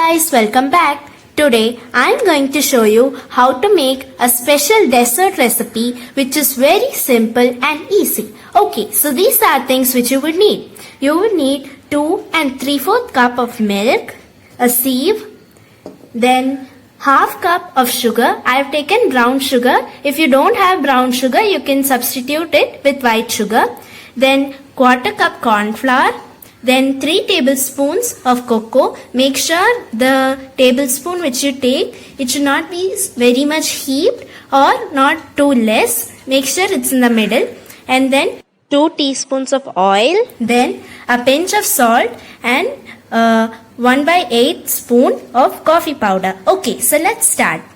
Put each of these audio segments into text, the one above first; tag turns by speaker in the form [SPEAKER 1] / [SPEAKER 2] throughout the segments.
[SPEAKER 1] guys, welcome back. Today I am going to show you how to make a special dessert recipe which is very simple and easy. Okay, so these are things which you would need. You would need 2 and 3/4 cup of milk, a sieve, then half cup of sugar. I have taken brown sugar. If you don't have brown sugar, you can substitute it with white sugar. Then quarter cup corn flour. Then 3 tablespoons of cocoa. Make sure the tablespoon which you take, it should not be very much heaped or not too less. Make sure it's in the middle. And then 2 teaspoons of oil. Then a pinch of salt and 1/8 spoon of coffee powder. Okay, so let's start.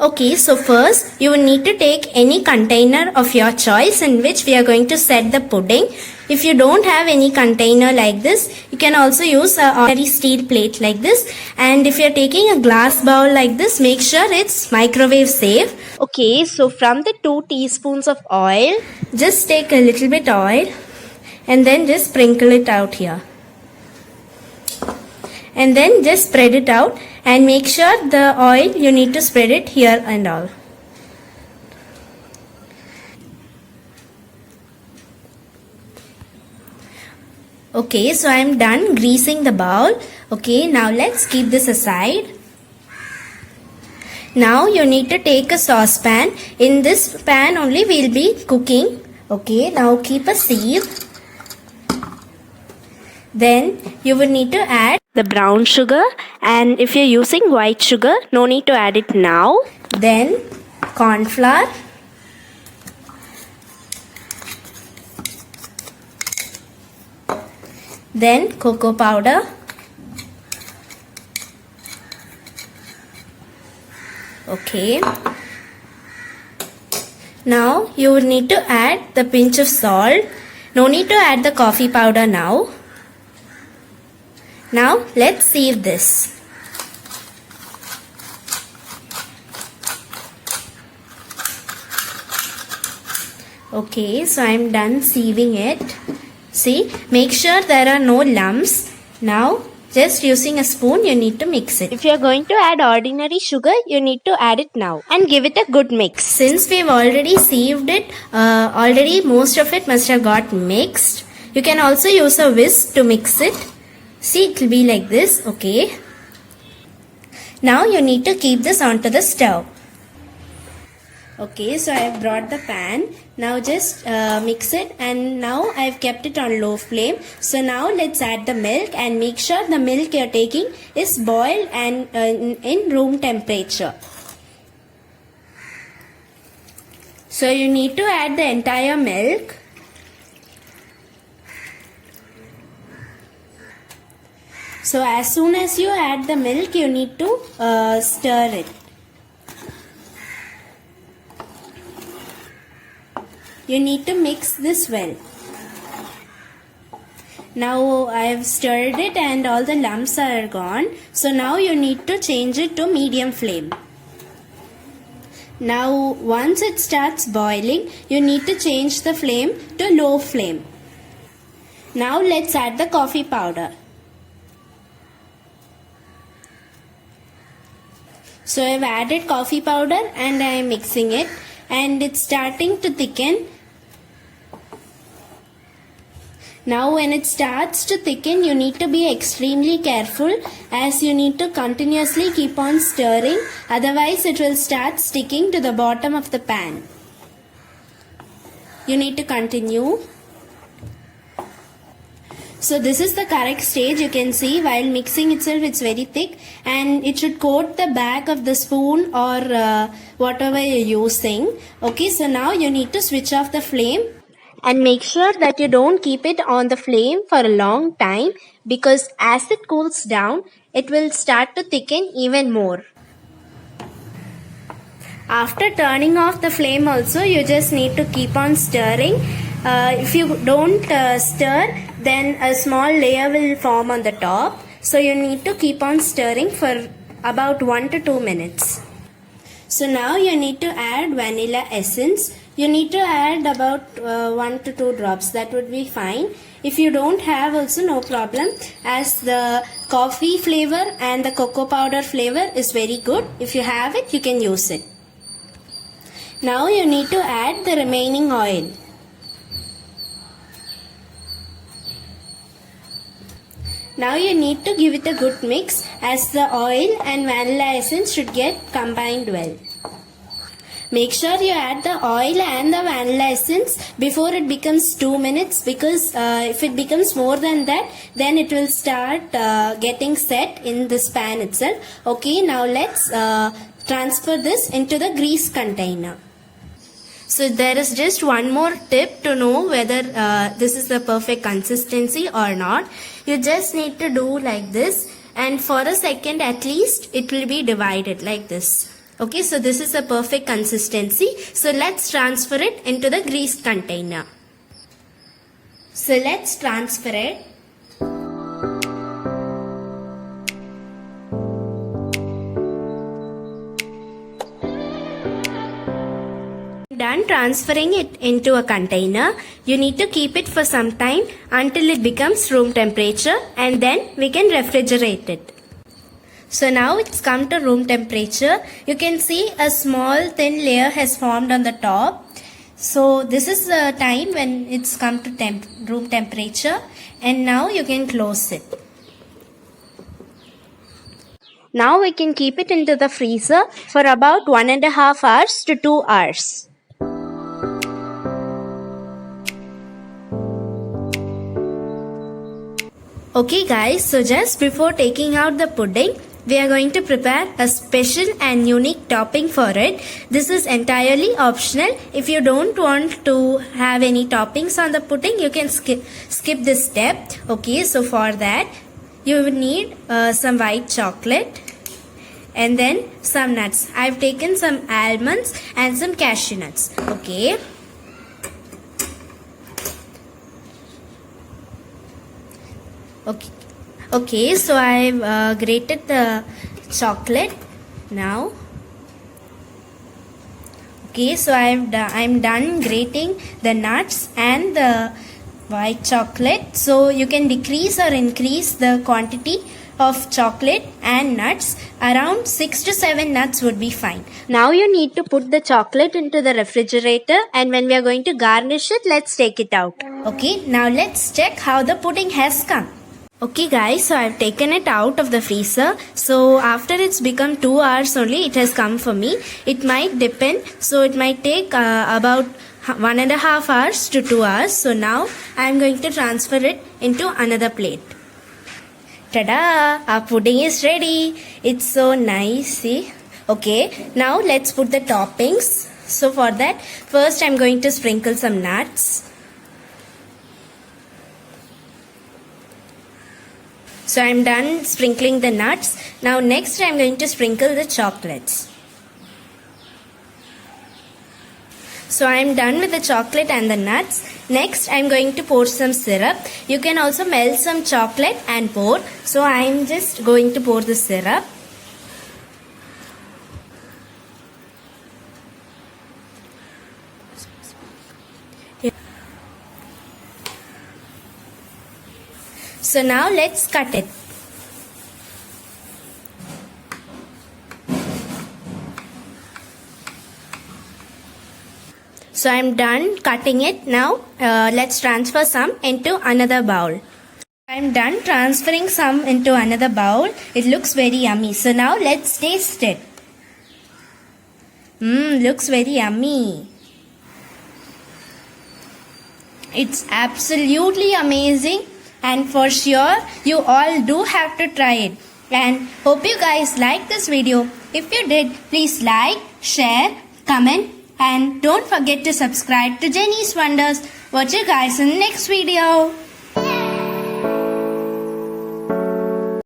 [SPEAKER 1] Okay, so first you will need to take any container of your choice in which we are going to set the pudding. If you don't have any container like this, you can also use a ordinary steel plate like this. And if you are taking a glass bowl like this, make sure it's microwave safe. Okay, so from the 2 teaspoons of oil, just take a little bit oil and then just sprinkle it out here. And then just spread it out and make sure the oil, you need to spread it here and all. Okay, so I am done greasing the bowl. Okay, now let's keep this aside. Now you need to take a saucepan. In this pan only we will be cooking. Okay, now keep a sieve. Then you will need to add the brown sugar, and if you're using white sugar, no need to add it now. Then corn flour, then cocoa powder, okay. Now you will need to add the pinch of salt. No need to add the coffee powder now. Now let's sieve this. Okay, so I am done sieving it. See, make sure there are no lumps. Now just using a spoon you need to mix it. If you are going to add ordinary sugar, you need to add it now and give it a good mix. Since we have already sieved it, already most of it must have got mixed. You can also use a whisk to mix it. See, it will be like this, okay. Now you need to keep this onto the stove. Okay, so I have brought the pan. Now just mix it, and now I have kept it on low flame. So now let's add the milk and make sure the milk you are taking is boiled and in room temperature. So you need to add the entire milk. So as soon as you add the milk, you need to stir it. You need to mix this well. Now I have stirred it and all the lumps are gone. So now you need to change it to medium flame. Now once it starts boiling, you need to change the flame to low flame. Now let's add the coffee powder. So I have added coffee powder and I am mixing it, and it's starting to thicken. Now when it starts to thicken, you need to be extremely careful, as you need to continuously keep on stirring, otherwise it will start sticking to the bottom of the pan. You need to continue. So this is the correct stage. You can see while mixing itself, it's very thick and it should coat the back of the spoon or whatever you're using. Okay, so now you need to switch off the flame and make sure that you don't keep it on the flame for a long time, because as it cools down, it will start to thicken even more. After turning off the flame also, you just need to keep on stirring. If you don't stir, then a small layer will form on the top. So you need to keep on stirring for about 1 to 2 minutes. So now you need to add vanilla essence. You need to add about 1 to 2 drops. That would be fine. If you don't have also, no problem, as the coffee flavor and the cocoa powder flavor is very good. If you have it, you can use it. Now you need to add the remaining oil. Now you need to give it a good mix as the oil and vanilla essence should get combined well. Make sure you add the oil and the vanilla essence before it becomes 2 minutes, because if it becomes more than that, then it will start getting set in this pan itself. Okay, now let's transfer this into the grease container. So there is just one more tip to know whether this is the perfect consistency or not. You just need to do like this, and for a second at least it will be divided like this. Okay, so this is the perfect consistency. So let's transfer it into the grease container. So let's transfer it. Done transferring it into a container, you need to keep it for some time until it becomes room temperature, and then we can refrigerate it. So now it's come to room temperature. You can see a small thin layer has formed on the top. So this is the time when it's come to room temperature, and now you can close it. Now we can keep it into the freezer for about 1.5 hours to 2 hours. Okay guys, so just before taking out the pudding, we are going to prepare a special and unique topping for it. This is entirely optional. If you don't want to have any toppings on the pudding, you can skip this step. Okay, so for that, you will need some white chocolate and then some nuts. I've taken some almonds and some cashew nuts. Okay. Okay, so I've grated the chocolate now. Okay, so I'm done grating the nuts and the white chocolate. So you can decrease or increase the quantity of chocolate and nuts. Around 6 to 7 nuts would be fine. Now you need to put the chocolate into the refrigerator, and when we are going to garnish it, let's take it out. Okay, now let's check how the pudding has come. Okay guys, so I've taken it out of the freezer. So after it's become 2 hours only, it has come for me. It might depend, so it might take about 1.5 hours to 2 hours. So now I'm going to transfer it into another plate. Tada! Our pudding is ready. It's so nice, see? Okay, now let's put the toppings. So for that, first I'm going to sprinkle some nuts. So I'm done sprinkling the nuts. Now next I'm going to sprinkle the chocolates. So I'm done with the chocolate and the nuts. Next I'm going to pour some syrup. You can also melt some chocolate and pour. So I'm just going to pour the syrup. So now let's cut it. So I'm done cutting it. Now let's transfer some into another bowl. I'm done transferring some into another bowl. It looks very yummy. So now let's taste it. Looks very yummy. It's absolutely amazing. And for sure, you all do have to try it. And hope you guys like this video. If you did, please like, share, comment, and don't forget to subscribe to Jenny's Wonders. Watch you guys in the next video.